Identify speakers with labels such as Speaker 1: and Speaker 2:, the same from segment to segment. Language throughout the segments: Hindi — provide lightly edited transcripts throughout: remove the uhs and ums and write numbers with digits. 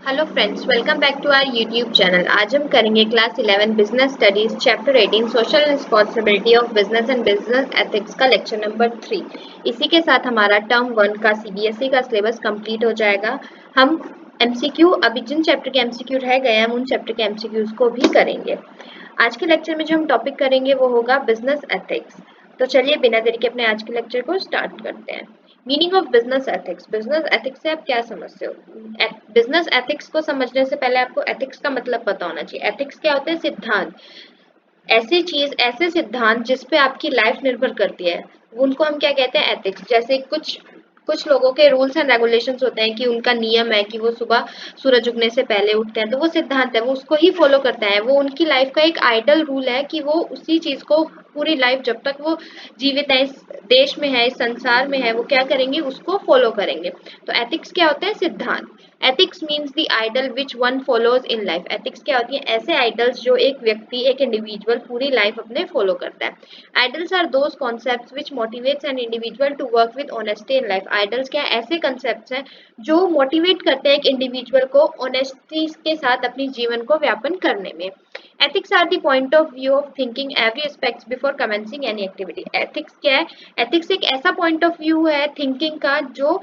Speaker 1: Hello friends, welcome back to our YouTube channel. आज हम करेंगे class 11 business studies chapter 18 social responsibility of business and business ethics का लेक्चर नंबर 3। इसी के साथ हमारा टर्म 1 का सीबीएसई का सिलेबस कंप्लीट हो जाएगा। हम एमसीक्यू अभी जिन चैप्टर के एमसीक्यू रह गए हैं हम उन चैप्टर के एमसीक्यूज को भी करेंगे। आज के लेक्चर में जो हम टॉपिक करेंगे वो होगा बिजनेस एथिक्स। तो चलिए बिना देरी के अपने आज के लेक्चर को स्टार्ट करते हैं। Meaning of business ethics. Business ethics से आप क्या समझते हो? बिजनेस एथिक्स को समझने से पहले आपको एथिक्स का मतलब पता होना चाहिए। एथिक्स क्या होते हैं? सिद्धांत। ऐसी चीज, ऐसे सिद्धांत जिस पे आपकी लाइफ निर्भर करती है, उनको हम क्या कहते हैं? एथिक्स। जैसे कुछ कुछ लोगों के रूल्स एंड रेगुलेशंस होते हैं कि उनका नियम है कि वो सुबह सूरज उगने से पहले उठते हैं, तो वो सिद्धांत है, वो उसको ही फॉलो करते हैं। वो उनकी लाइफ का एक आइडल रूल है कि वो उसी चीज को पूरी लाइफ जब तक वो जीवित है, इस देश में है, इस संसार में है, वो क्या करेंगे? उसको फॉलो करेंगे। तो एथिक्स क्या होता है? सिद्धांत। Ethics means the ideal which one follows in life. Ethics क्या होती है? ऐसे आइडल्स जो एक व्यक्ति, एक इंडिविजुअल पूरी लाइफ अपने फॉलो करता है। Ideals are those concepts which motivates an individual to work with honesty in life. Ideals क्या? ऐसे कॉन्सेप्ट्स हैं जो मोटिवेट करते हैं एक इंडिविजुअल को ऑनेस्टी के साथ अपनी जीवन को व्यापन करने में। Ethics are the point of view of thinking every aspects before commencing any activity. Ethics क्या है? Ethics एक ऐसा point of view है thinking का जो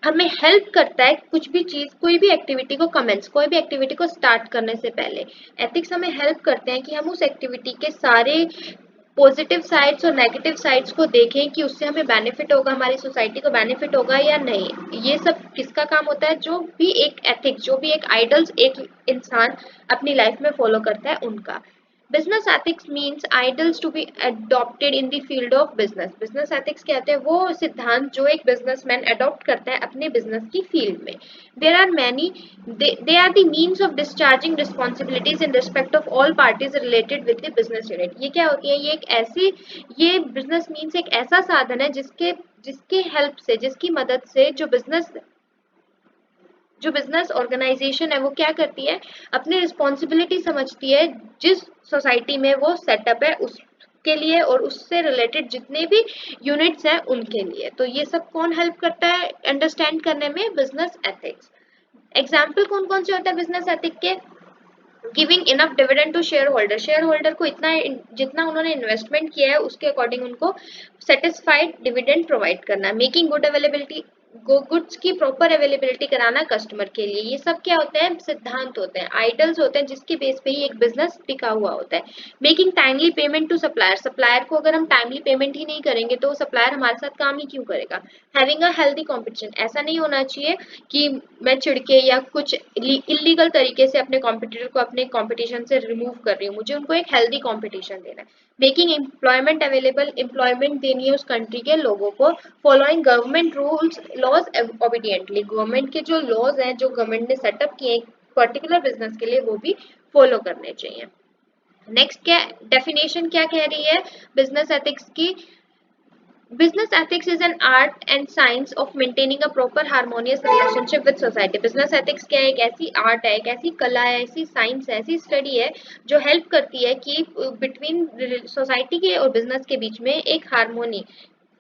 Speaker 1: हमें हेल्प करता है कुछ भी चीज, कोई भी एक्टिविटी को कमेंस, कोई भी एक्टिविटी को स्टार्ट करने से पहले। एथिक्स हमें हेल्प करते हैं कि हम उस एक्टिविटी के सारे पॉजिटिव साइड्स और नेगेटिव साइड्स को देखें कि उससे हमें बेनिफिट होगा, हमारी सोसाइटी को बेनिफिट होगा या नहीं। ये सब किसका काम होता है? जो भी एक एथिक्स, जो भी एक आइडल्स एक इंसान अपनी लाइफ में फॉलो करता है उनका। Business ethics means ideals to be adopted in the field of business. Business ethics कहते हैं वो सिद्धांत जो एक बिजनेसमैन अडॉप्ट करता है अपने बिजनेस की फील्ड में। There are many, they are the means of discharging responsibilities in respect of all parties related with the business unit. ये क्या होती है? ये एक ऐसी, ये बिजनेस मीन्स एक ऐसा साधन है जिसके जिसके हेल्प से, जिसकी मदद से जो बिजनेस ऑर्गेनाइजेशन है वो क्या करती है? अपनी रिस्पॉन्सिबिलिटी समझती है जिस सोसाइटी में वो सेटअप है उसके लिए और उससे रिलेटेड जितने भी यूनिट्स हैं उनके लिए। तो ये सब कौन हेल्प करता है अंडरस्टैंड करने में? Business ethics. एग्जाम्पल कौन कौन से होता है बिजनेस एथिक के? Giving enough dividend to shareholder. Shareholder को इतना, जितना उन्होंने इन्वेस्टमेंट किया है उसके अकॉर्डिंग उनको सेटिस्फाइड डिविडेंड प्रोवाइड करना। मेकिंग गुड अवेलेबिलिटी, गुड्स की प्रॉपर अवेलेबिलिटी कराना कस्टमर के लिए। ये सब क्या होते हैं? सिद्धांत होते हैं, आइडल्स होते हैं जिसके बेस पे ही एक बिजनेस टिका हुआ होता है। Making timely payment to supplier. Supplier को अगर हम टाइमली पेमेंट ही नहीं करेंगे तो सप्लायर हमारे साथ काम ही क्यों करेगा? Having a healthy competition. ऐसा नहीं होना चाहिए कि मैं चिढ़के या कुछ इलीगल तरीके से अपने कॉम्पिटिटर को अपने कॉम्पिटिशन से रिमूव कर रही हूँ। मुझे उनको एक हेल्दी कॉम्पिटिशन देना है। Making employment available. एम्प्लॉयमेंट देनी है उस कंट्री के लोगों को। Following government rules laws obediently. Government के जो लॉज हैं, जो गवर्नमेंट ने सेटअप किए एक पर्टिकुलर बिजनेस के लिए, वो भी फॉलो करने चाहिए। नेक्स्ट क्या डेफिनेशन क्या कह रही है बिजनेस एथिक्स की? Business ethics is an art and science of maintaining a proper harmonious relationship with society. Business ethics क्या है? एक ऐसी आर्ट है, एक ऐसी कला है, ऐसी साइंस है, ऐसी स्टडी है जो हेल्प करती है कि बिटवीन सोसाइटी के और बिजनेस के बीच में एक हारमोनी,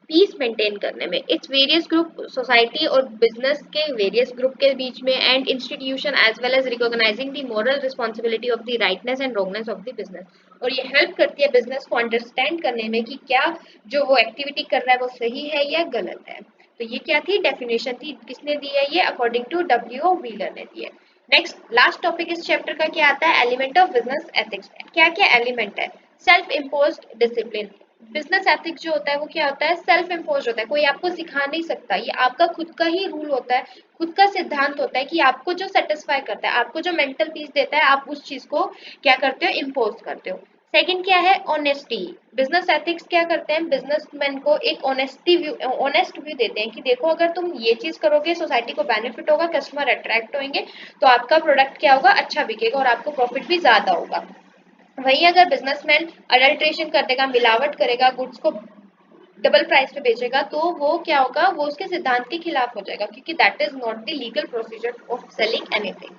Speaker 1: पीस मेंटेन करने में। इट्स वेरियस ग्रुप, सोसाइटी और बिजनेस के वेरियस ग्रुप के बीच में, and institution as well as recognising the moral responsibility of the rightness and wrongness of the business. और ये हेल्प करती है बिजनेस को अंडरस्टैंड करने में कि क्या जो वो एक्टिविटी कर रहा है वो सही है या गलत है। तो ये क्या थी? डेफिनेशन थी। किसने दी है ये? अकॉर्डिंग टू डब्ल्यू व्हीलर ने दी है। नेक्स्ट लास्ट टॉपिक इस चैप्टर का क्या आता है? Element of business ethics. क्या क्या एलिमेंट है? Self imposed discipline. Business ethics जो होता है वो क्या होता है? सेल्फ इम्पोज होता है, कोई आपको सिखा नहीं सकता, ये आपका खुद का ही रूल होता है, खुद का सिद्धांत होता है कि आपको जो सेटिस्फाई करता है, आपको जो मेंटल पीस देता है, आप उस चीज को क्या करते हो? इम्पोज करते हो। सेकंड क्या है? ऑनेस्टी। बिजनेस एथिक्स क्या करते हैं? बिजनेसमैन को एक ऑनेस्ट व्यू देते हैं कि देखो अगर तुम ये चीज करोगे सोसाइटी को बेनिफिट होगा, कस्टमर अट्रैक्ट होंगे, तो आपका प्रोडक्ट क्या होगा? अच्छा बिकेगा और आपको प्रॉफिट भी ज्यादा होगा। वही अगर बिजनेसमैन अडल्ट्रेशन कर देगा, मिलावट करेगा, गुड्स को डबल प्राइस पे बेचेगा, तो वो क्या होगा? वो उसके सिद्धांत के खिलाफ हो जाएगा, क्योंकि that is not the legal procedure of selling anything.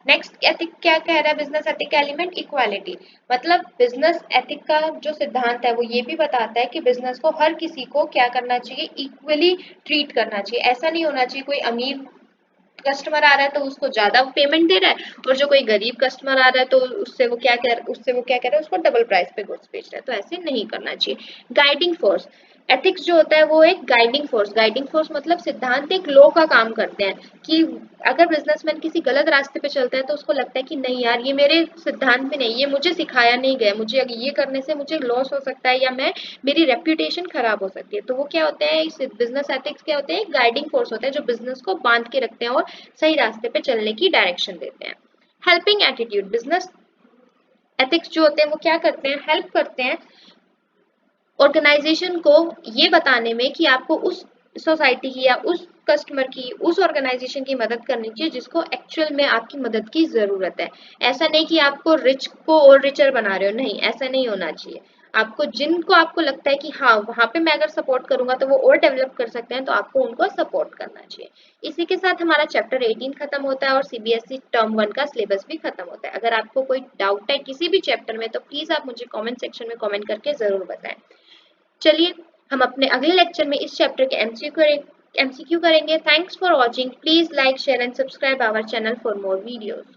Speaker 1: Next ethic क्या कह रहा है बिजनेस एथिक का एलिमेंट? इक्वालिटी। मतलब बिजनेस एथिक का जो सिद्धांत है वो ये भी बताता है कि बिजनेस को हर किसी को क्या करना चाहिए? इक्वली ट्रीट करना चाहिए। ऐसा नहीं होना चाहिए कोई अमीर कस्टमर आ रहा है तो उसको ज्यादा पेमेंट दे रहा है, और जो कोई गरीब कस्टमर आ रहा है तो उससे वो क्या कर रहा है, उसको डबल प्राइस पे गुड्स बेच रहा है। तो ऐसे नहीं करना चाहिए। गाइडिंग फोर्स, एथिक्स जो होता है वो एक गाइडिंग फोर्स मतलब सिद्धांत एक लॉ का काम करते हैं कि अगर बिजनेसमैन किसी गलत रास्ते पे चलता है तो उसको लगता है कि नहीं यार ये मेरे सिद्धांत में नहीं, ये मुझे सिखाया नहीं गया, मुझे अगर ये करने से मुझे लॉस हो सकता है या मैं मेरी रेप्यूटेशन खराब हो सकती है। तो वो क्या होते हैं, इस बिजनेस एथिक्स क्या होते हैं, गाइडिंग फोर्स होता है जो बिजनेस को बांध के रखते हैं और सही रास्ते पे चलने की डायरेक्शन देते हैं। हेल्पिंग एटीट्यूड, बिजनेस एथिक्स जो होते हैं वो क्या करते हैं, हेल्प करते हैं ऑर्गेनाइजेशन को ये बताने में कि आपको उस सोसाइटी की या उस कस्टमर की, उस ऑर्गेनाइजेशन की मदद करनी चाहिए जिसको एक्चुअल में आपकी मदद की जरूरत है। ऐसा नहीं कि आपको रिच को और रिचर बना रहे हो, नहीं, ऐसा नहीं होना चाहिए। आपको जिनको आपको लगता है कि हाँ वहां पे मैं अगर सपोर्ट करूंगा तो वो और डेवलप कर सकते हैं, तो आपको उनको सपोर्ट करना चाहिए। इसी के साथ हमारा चैप्टर 18 खत्म होता है और सीबीएसई टर्म 1 का सिलेबस भी खत्म होता है। अगर आपको कोई डाउट है किसी भी चैप्टर में तो प्लीज आप मुझे कमेंट सेक्शन में कमेंट करके जरूर बताएं। चलिए हम अपने अगले लेक्चर में इस चैप्टर के एमसीक्यू करेंगे। Thanks for watching, please like share and subscribe our channel for more videos.